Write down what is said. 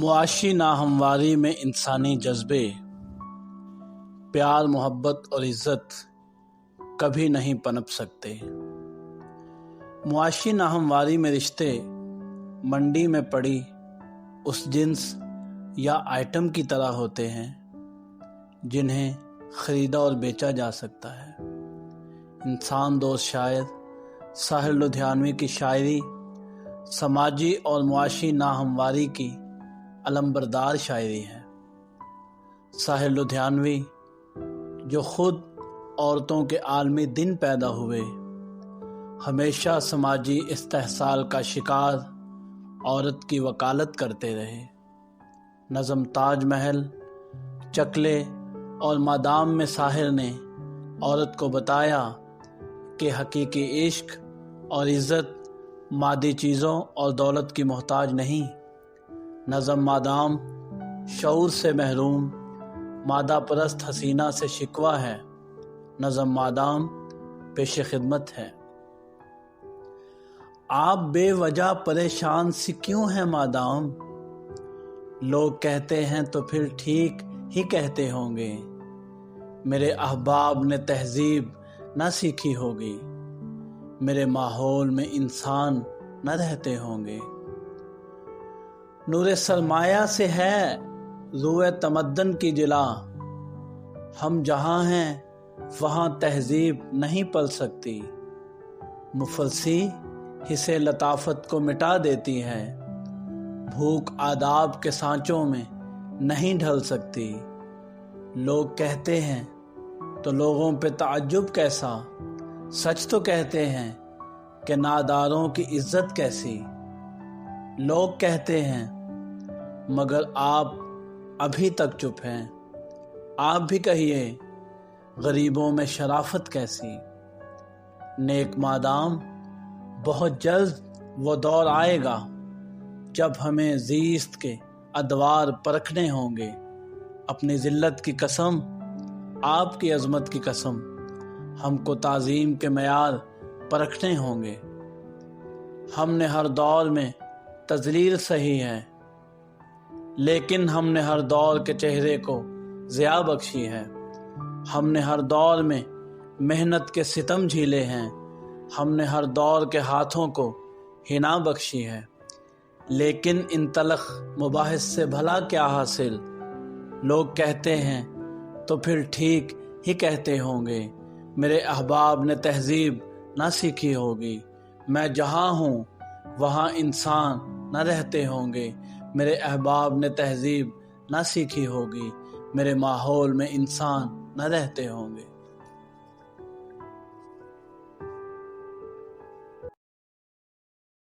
معاشی ناہمواری میں انسانی جذبے، پیار، محبت اور عزت کبھی نہیں پنپ سکتے۔ معاشی ناہمواری میں رشتے منڈی میں پڑی اس جنس یا آئٹم کی طرح ہوتے ہیں جنہیں خریدا اور بیچا جا سکتا ہے۔ انسان دوست شاعر ساحر لدھیانوی کی شاعری سماجی اور معاشی ناہمواری کی علمبردار شاعری ہے۔ ساحر لدھیانوی جو خود عورتوں کے عالمی دن پیدا ہوئے، ہمیشہ سماجی استحصال کا شکار عورت کی وکالت کرتے رہے۔ نظم تاج محل، چکلے اور مادام میں ساحر نے عورت کو بتایا کہ حقیقی عشق اور عزت مادی چیزوں اور دولت کی محتاج نہیں۔ نظم مادام شعور سے محروم مادہ پرست حسینہ سے شکوہ ہے، نظم مادام پیش خدمت ہے۔ آپ بے وجہ پریشان سی کیوں ہیں مادام؟ لوگ کہتے ہیں تو پھر ٹھیک ہی کہتے ہوں گے۔ میرے احباب نے تہذیب نہ سیکھی ہوگی، میرے ماحول میں انسان نہ رہتے ہوں گے۔ نور سرمایہ سے ہے روئے تمدن کی جلا، ہم جہاں ہیں وہاں تہذیب نہیں پل سکتی۔ مفلسی حصے لطافت کو مٹا دیتی ہے، بھوک آداب کے سانچوں میں نہیں ڈھل سکتی۔ لوگ کہتے ہیں تو لوگوں پہ تعجب کیسا، سچ تو کہتے ہیں کہ ناداروں کی عزت کیسی۔ لوگ کہتے ہیں مگر آپ ابھی تک چپ ہیں، آپ بھی کہیے غریبوں میں شرافت کیسی۔ نیک مادام بہت جلد وہ دور آئے گا جب ہمیں زیست کے ادوار پرکھنے ہوں گے۔ اپنی ذلت کی قسم، آپ کی عظمت کی قسم، ہم کو تعظیم کے معیار پرکھنے ہوں گے۔ ہم نے ہر دور میں تذلیل سہی ہے، لیکن ہم نے ہر دور کے چہرے کو ضیاء بخشی ہے۔ ہم نے ہر دور میں محنت کے ستم جھیلے ہیں، ہم نے ہر دور کے ہاتھوں کو حنا بخشی ہے۔ لیکن ان تلخ مباحث سے بھلا کیا حاصل؟ لوگ کہتے ہیں تو پھر ٹھیک ہی کہتے ہوں گے۔ میرے احباب نے تہذیب نہ سیکھی ہوگی، میں جہاں ہوں وہاں انسان نہ رہتے ہوں گے۔ میرے احباب نے تہذیب نہ سیکھی ہوگی، میرے ماحول میں انسان نہ رہتے ہوں گے۔